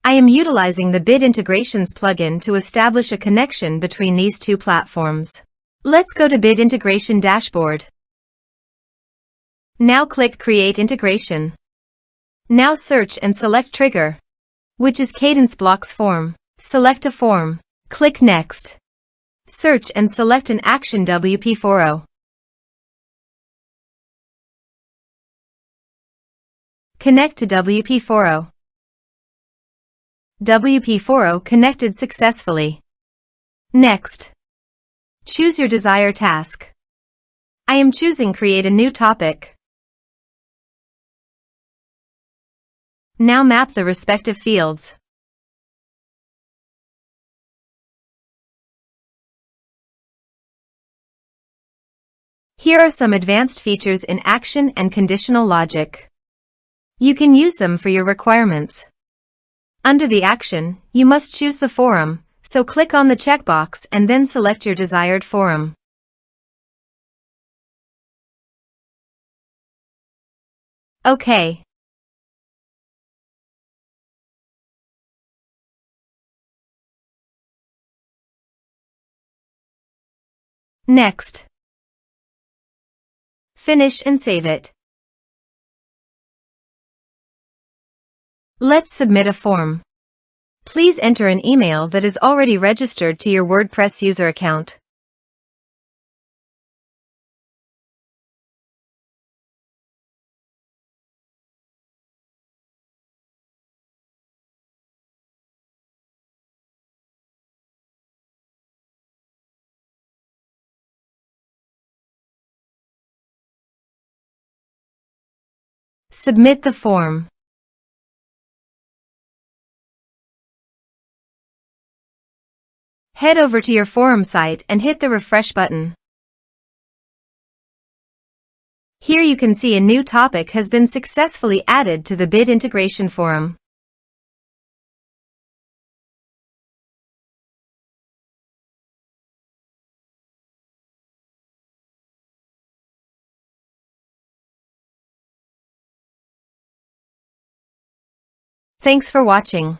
I am utilizing the Bit Integrations plugin to establish a connection between these two platforms. Let's go to Bit Integration Dashboard. Now click Create Integration. Now search and select Trigger, which is Kadence Blocks Form. Select a form. Click Next. Search and select an action wpForo. Connect to wpForo. wpForo connected successfully. Next, choose your desired task. I am choosing Create a new topic. Now map the respective fields. Here are some advanced features in action and conditional logic. You can use them for your requirements. Under the action, you must choose the forum, so click on the checkbox and then select your desired forum. OK. Next. Finish and save it. Let's submit a form. Please enter an email that is already registered to your WordPress user account. Submit the form. Head over to your forum site and hit the refresh button. Here you can see a new topic has been successfully added to the Bit Integration forum. Thanks for watching.